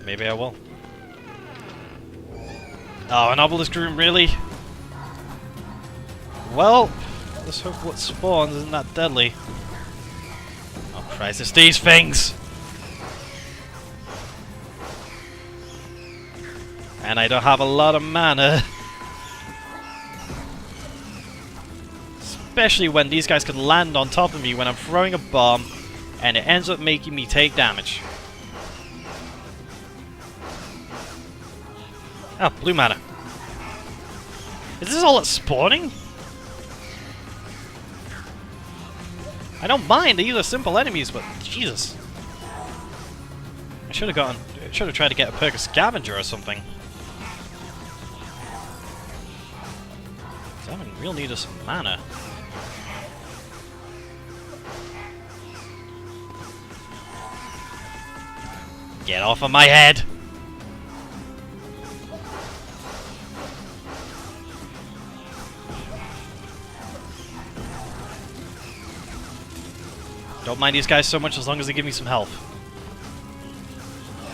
Maybe I will. Oh, an obelisk room, really? Well, let's hope what spawns isn't that deadly. Oh Christ, it's these things! And I don't have a lot of mana. Especially when these guys could land on top of me when I'm throwing a bomb and it ends up making me take damage. Oh, blue mana. Is this all it's spawning? I don't mind, these are simple enemies, but Jesus. I should have tried to get a perk of scavenger or something. I'm in real need of some mana. Get off of my head! Don't mind these guys so much as long as they give me some health.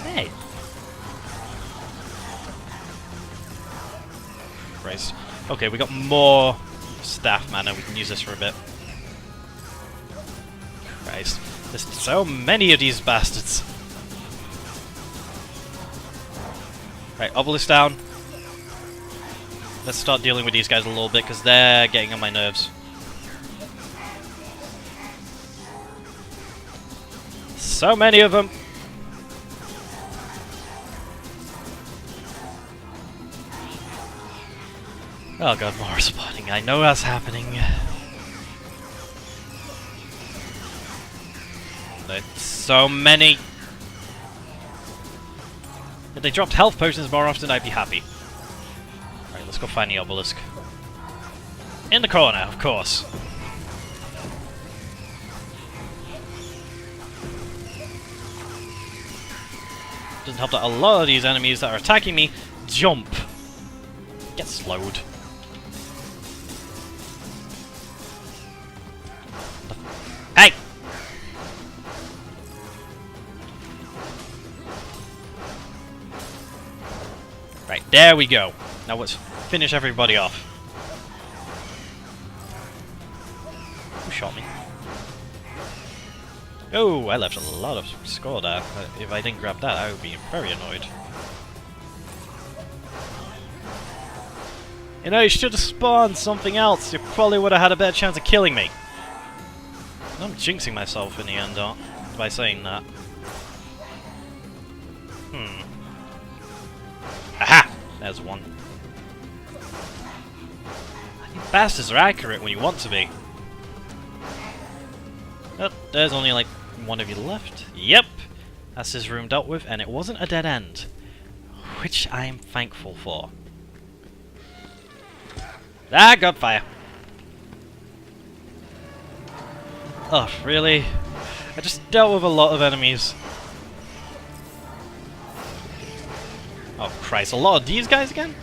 Hey! Christ. Okay, we got more staff mana. We can use this for a bit. Christ. There's so many of these bastards. Right, obelisk down. Let's start dealing with these guys a little bit because they're getting on my nerves. So many of them. Oh god, more spawning. I know that's happening. There's so many. If they dropped health potions more often, I'd be happy. Alright, let's go find the obelisk. In the corner, of course. Doesn't help that a lot of these enemies that are attacking me jump. Get slowed. Hey! Right, there we go. Now let's finish everybody off. Who shot me? Oh, I left a lot of score there. If I didn't grab that, I would be very annoyed. You know, you should have spawned something else. You probably would have had a better chance of killing me. I'm jinxing myself in the end, by saying that. Aha! There's one. You bastards are accurate when you want to be. Oh, there's only like one of you left. Yep! That's this room dealt with, and it wasn't a dead end. Which I'm thankful for. Ah, got fire. Oh, really? I just dealt with a lot of enemies. Oh Christ, a lot of these guys again?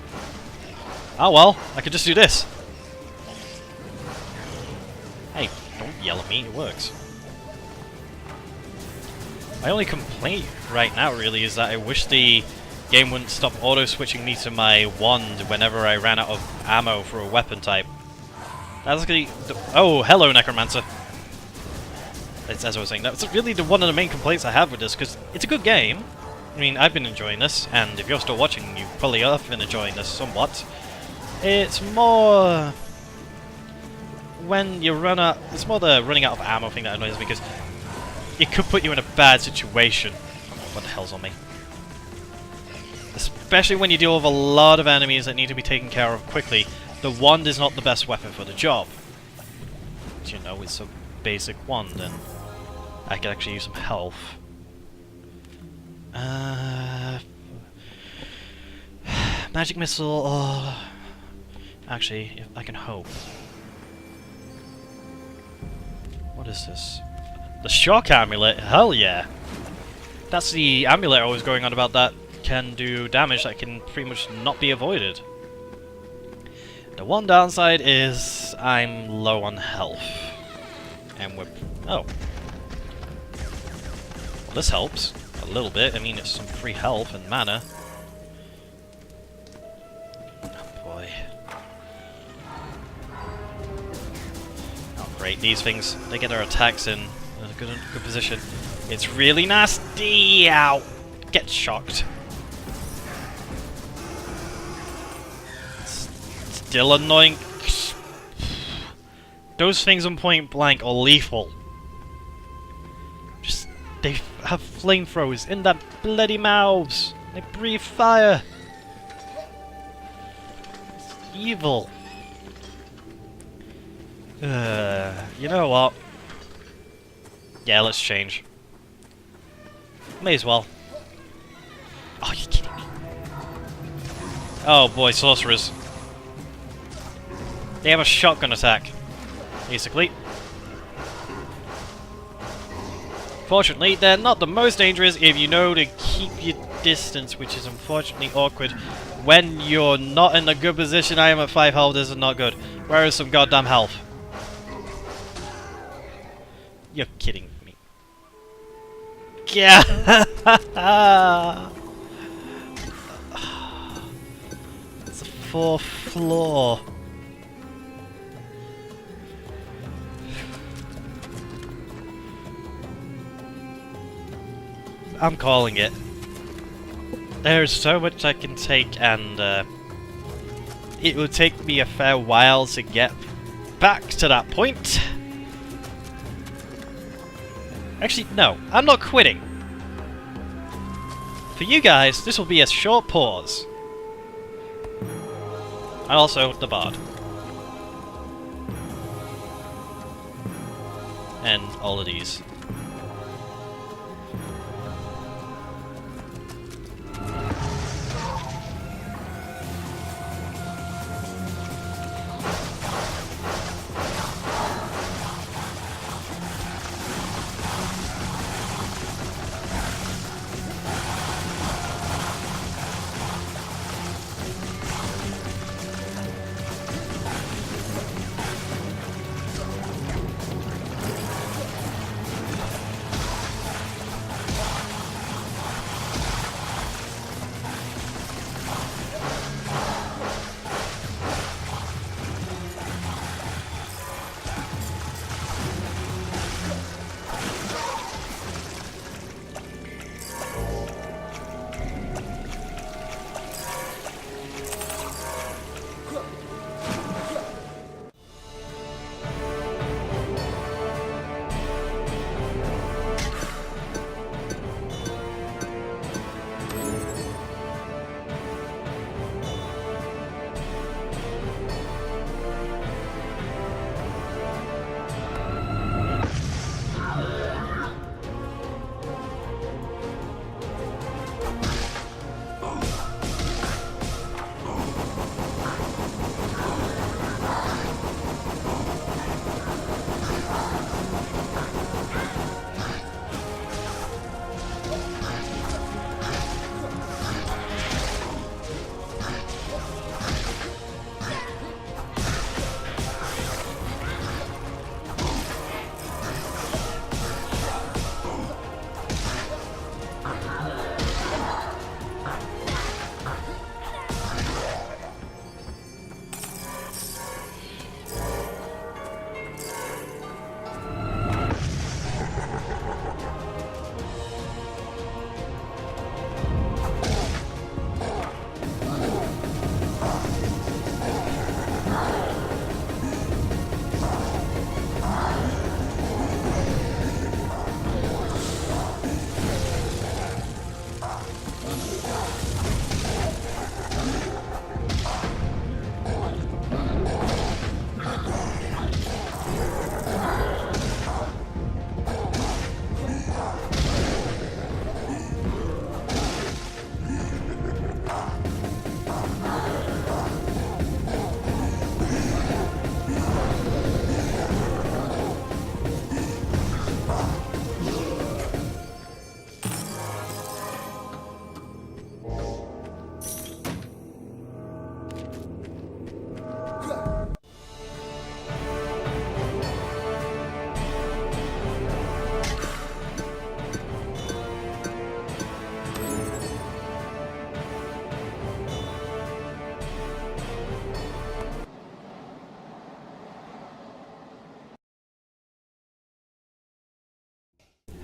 Oh well, I could just do this. Hey, don't yell at me, it works. My only complaint right now really is that I wish the game wouldn't stop auto-switching me to my wand whenever I ran out of ammo for a weapon type. That's the... Oh, hello Necromancer. As I was saying, that's really one of the main complaints I have with this, because it's a good game. I mean, I've been enjoying this, and if you're still watching, you probably have been enjoying this somewhat. It's more... when you run out... It's more the running out of ammo thing that annoys me, because it could put you in a bad situation. What the hell's on me? Especially when you deal with a lot of enemies that need to be taken care of quickly. The wand is not the best weapon for the job. But, you know, it's a basic wand, and I could actually use some health. Magic missile, or... Actually, if I can hope. What is this? The shock amulet? Hell yeah! That's the amulet I was going on about that can do damage that can pretty much not be avoided. The one downside is I'm low on health. And we're... Oh. Well, this helps. A little bit. I mean, it's some free health and mana. Oh boy. Oh great, these things, they get their attacks in a good position. It's really nasty! Ow! Get shocked. Still annoying. Those things on point blank are lethal. Just, they have flamethrowers in their bloody mouths. They breathe fire. It's evil. You know what? Yeah, let's change. May as well. Oh, you're kidding me. Oh boy, sorcerers. They have a shotgun attack, basically. Fortunately, they're not the most dangerous if you know to keep your distance, which is unfortunately awkward. When you're not in a good position, I am at 5 health, this is not good. Where is some goddamn health? You're kidding me. Yeah! It's the 4th floor. I'm calling it. There's so much I can take, and it will take me a fair while to get back to that point. Actually, no, I'm not quitting. For you guys, this will be a short pause. And also the bard. And all of these.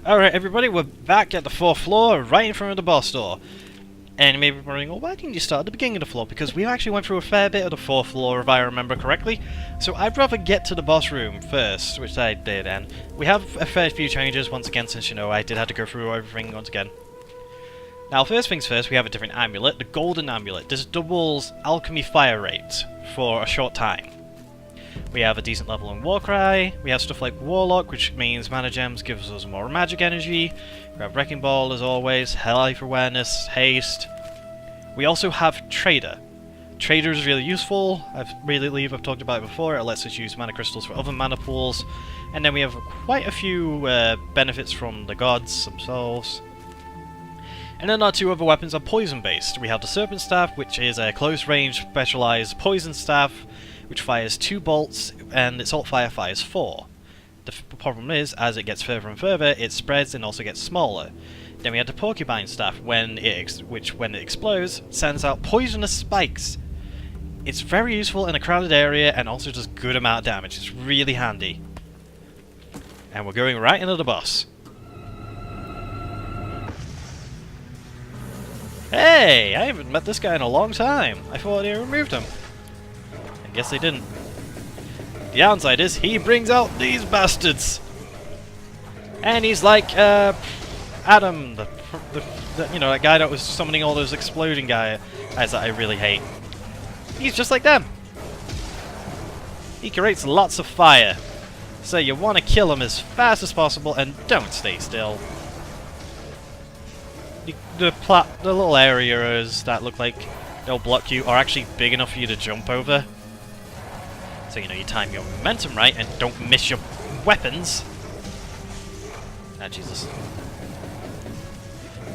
Alright everybody, we're back at the 4th floor, right in front of the boss door. And you may be wondering, well, why didn't you start at the beginning of the floor? Because we actually went through a fair bit of the 4th floor, if I remember correctly. So I'd rather get to the boss room first, which I did, and we have a fair few changes once again, since, you know, I did have to go through everything once again. Now, first things first, we have a different amulet, the golden amulet. This doubles alchemy fire rate for a short time. We have a decent level in Warcry, we have stuff like Warlock, which means mana gems gives us more magic energy, we have Wrecking Ball as always, Life Awareness, Haste. We also have Trader. Trader is really useful, I've talked about it before, it lets us use mana crystals for other mana pools, and then we have quite a few benefits from the gods themselves. And then our two other weapons are poison based. We have the Serpent Staff, which is a close range specialized poison staff, which fires 2 bolts, and its alt fire fires 4. The problem is, as it gets further and further, it spreads and also gets smaller. Then we have the Porcupine Staff, which when it explodes, sends out poisonous spikes. It's very useful in a crowded area, and also does good amount of damage. It's really handy. And we're going right into the boss. Hey! I haven't met this guy in a long time. I thought they removed him. I guess they didn't. The downside is he brings out these bastards, and he's like Adam, you know, that guy that was summoning all those exploding guys that I really hate. He's just like them. He creates lots of fire, so you want to kill him as fast as possible and don't stay still. The little areas that look like they'll block you are actually big enough for you to jump over. So, you know, you time your momentum right and don't miss your weapons. Ah, Jesus.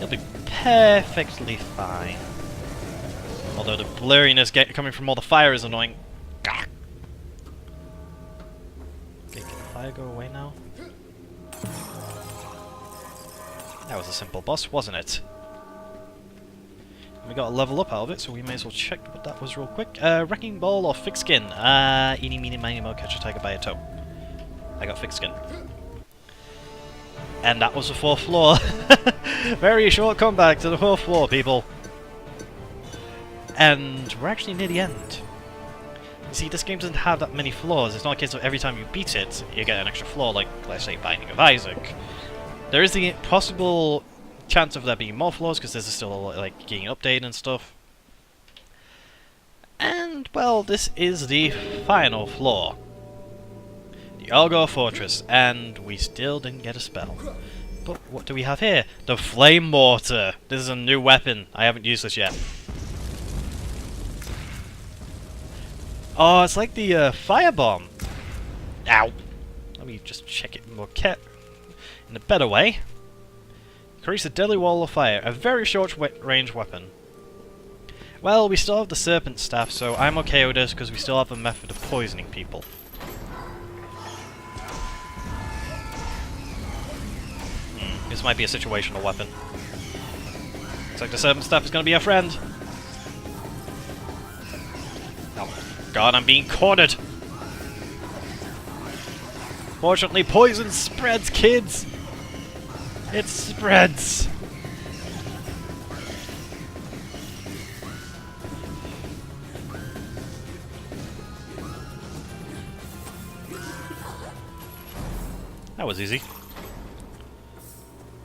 You'll be perfectly fine. Although the blurriness coming from all the fire is annoying. Okay, can the fire go away now? That was a simple boss, wasn't it? We got a level up out of it, so we may as well check what that was real quick. Wrecking Ball or Thick Skin? Eeny, meeny, miny, mo, catch a tiger by a toe. I got Thick Skin. And that was the 4th floor. Very short comeback to the 4th floor, people. And we're actually near the end. You see, this game doesn't have that many floors. It's not a case of every time you beat it, you get an extra floor, like, let's say, Binding of Isaac. There is the possible chance of there being more floors, because this is still like getting updated and stuff. And, well, this is the final floor. The Algor Fortress, and we still didn't get a spell. But what do we have here? The Flame Mortar! This is a new weapon. I haven't used this yet. Oh, it's like the Firebomb. Ow! Let me just check it more in a better way. Creates a deadly wall of fire, a very short range weapon. Well, we still have the Serpent Staff, so I'm okay with this because we still have a method of poisoning people. This might be a situational weapon. Looks like the Serpent Staff is going to be our friend. Oh god, I'm being cornered! Fortunately, poison spreads, kids! It spreads! That was easy.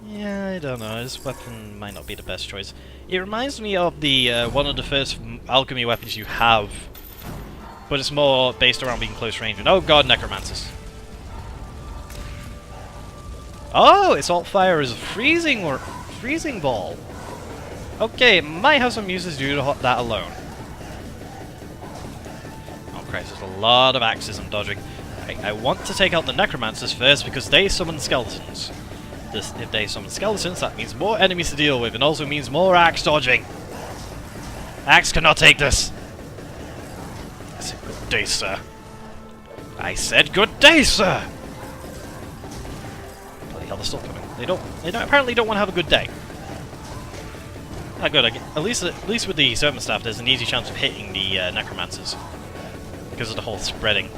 Yeah, I don't know, this weapon might not be the best choice. It reminds me of the one of the first alchemy weapons you have, but it's more based around being close range. And oh god, necromancers. Oh, its alt fire is a freezing ball. Okay, it might have some uses due to that alone. Oh Christ, there's a lot of axes I'm dodging. I want to take out the necromancers first because they summon skeletons. If they summon skeletons, that means more enemies to deal with, and also means more axe dodging. Axe cannot take this. I said good day, sir. I said good day, sir. Hell, they're still coming. They apparently don't want to have a good day. Ah, good. At least with the Serpent Staff, there's an easy chance of hitting the necromancers because of the whole spreading.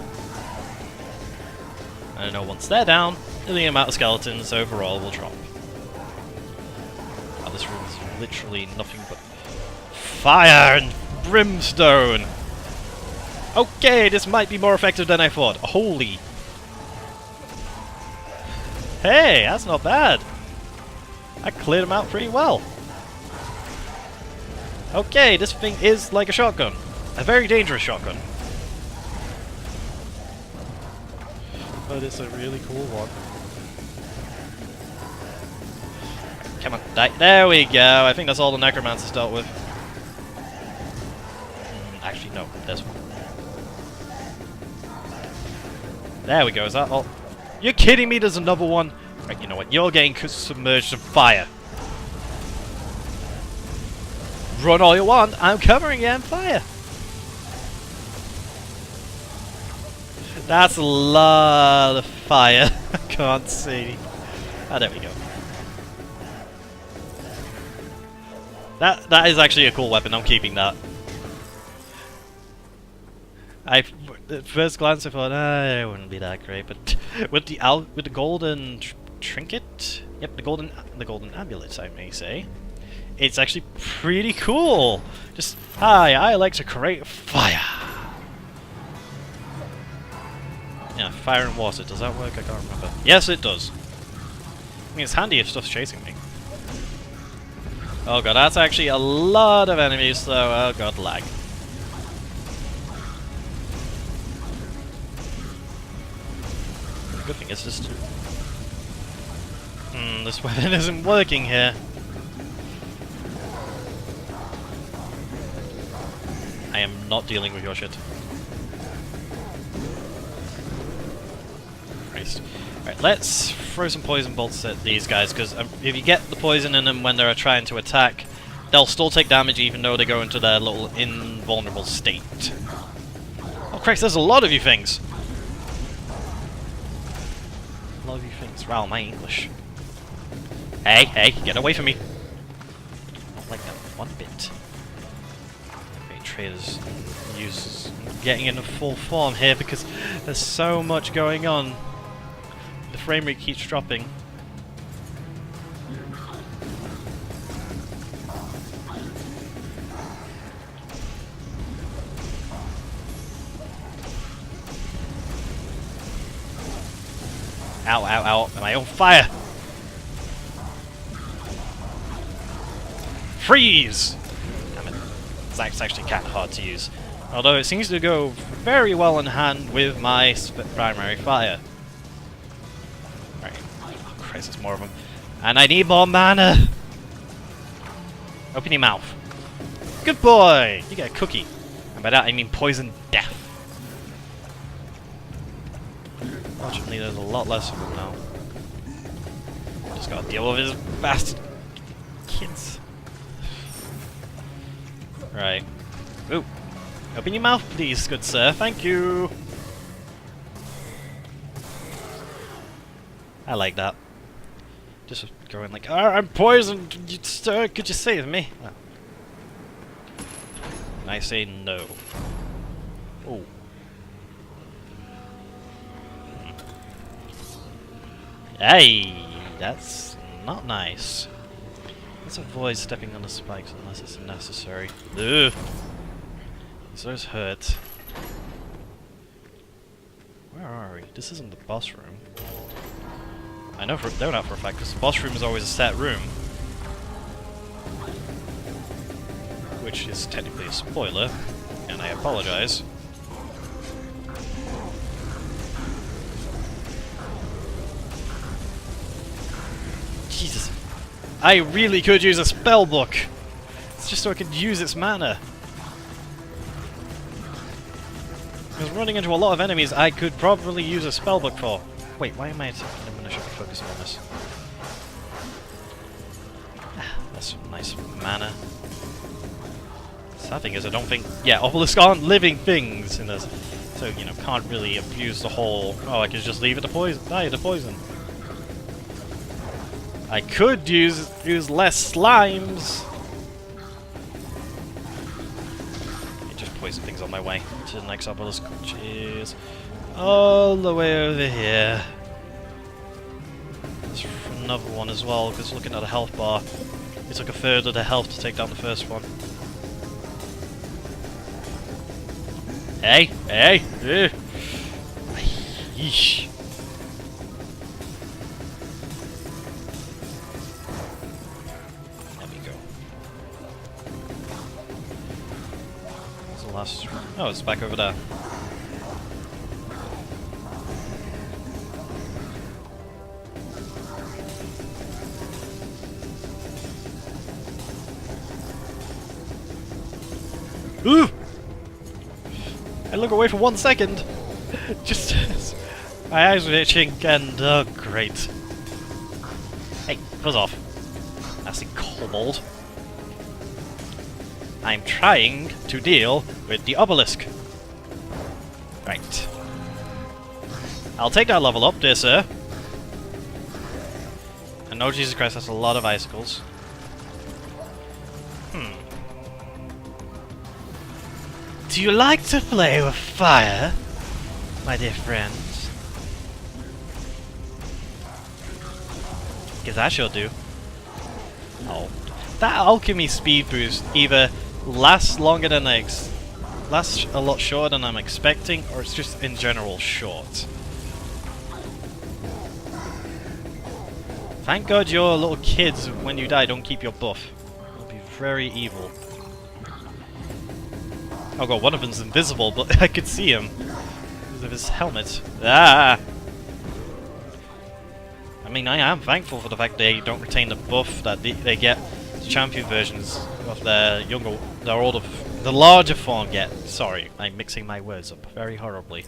And I know once they're down, the amount of skeletons overall will drop. Oh, this room is literally nothing but fire and brimstone! Okay, this might be more effective than I thought. Holy... Hey, that's not bad! I cleared them out pretty well. Okay, this thing is like a shotgun. A very dangerous shotgun. But it's a really cool one. Come on, die. There we go. I think that's all the necromancers dealt with. Actually, no. There's one. There we go. Is that all? You're kidding me? There's another one. Right, you know what? You're getting submerged in fire. Run all you want, I'm covering you in fire. That's a lot of fire. I can't see. Ah, there we go. That is actually a cool weapon. I'm keeping that. At first glance, I thought, it wouldn't be that great, but with the golden trinket, yep, the golden amulet, I may say. It's actually pretty cool! Just, hi, I like to create fire! Yeah, fire and water, does that work? I can't remember. Yes, it does. I mean, it's handy if stuff's chasing me. Oh god, that's actually a lot of enemies though. Oh god, lag. The good thing is just... this weapon isn't working here. I am not dealing with your shit. Christ. Alright, let's throw some poison bolts at these guys, because if you get the poison in them when they're trying to attack, they'll still take damage even though they go into their little invulnerable state. Oh Christ, there's a lot of you things! A lot of you things. Wow, my English. Hey, hey, get away from me! Not like that one bit. Traders use getting into full form here because there's so much going on. The frame rate keeps dropping. Ow, ow, ow. Am I on fire? Freeze! That's actually kind of hard to use. Although it seems to go very well in hand with my primary fire. Right. Oh, Christ, there's more of them. And I need more mana! Open your mouth. Good boy! You get a cookie. And by that I mean poison death. Fortunately, there's a lot less of them now. Just gotta deal with his bastard kids. Right. Ooh. Open your mouth, please, good sir. Thank you. I like that. Just going like, I'm poisoned. Sir, could you save me? Oh. And I say no. Oh. Hey, that's not nice. Let's avoid stepping on the spikes unless it's necessary. Ugh. Those hurt. Where are we? This isn't the boss room. I know they're not for a fact, because the boss room is always a set room. Which is technically a spoiler, and I apologize. Jesus. I really could use a spell book! It's just so I could use its mana. Because running into a lot of enemies I could probably use a spellbook for. Wait, why am I attacking them when I should be focusing on this? That's some nice mana. Sad thing is I don't think... Yeah, obelisks aren't living things in this. So, you know, can't really abuse the whole... Oh, I could just leave it to poison. Die to poison. I could use less slimes. Poison things on my way to the next obelisk. Cheers. all the way over here. There's another one as well, because looking at the health bar, it took a third of the health to take down the first one. Hey! Hey! Yeesh. There we go. What's the last... Oh, it's back over there. Ooh! I look away for 1 second! Just my eyes were itching and oh great. Hey, buzz off. Nasty kobold. I'm trying to deal with the obelisk. Right. I'll take that level up, dear sir. And oh Jesus Christ, that's a lot of icicles. Do you like to play with fire, my dear friends? Because I sure do. Oh, that alchemy speed boost either lasts longer than lasts a lot shorter than I'm expecting, or it's just in general short. Thank God your little kids, when you die, don't keep your buff. It'll be very evil. Oh god, one of them's invisible, but I could see him because of his helmet. Ah! I mean, I am thankful for the fact they don't retain the buff that they get the champion versions of their older, the larger form get. Sorry, I'm mixing my words up very horribly.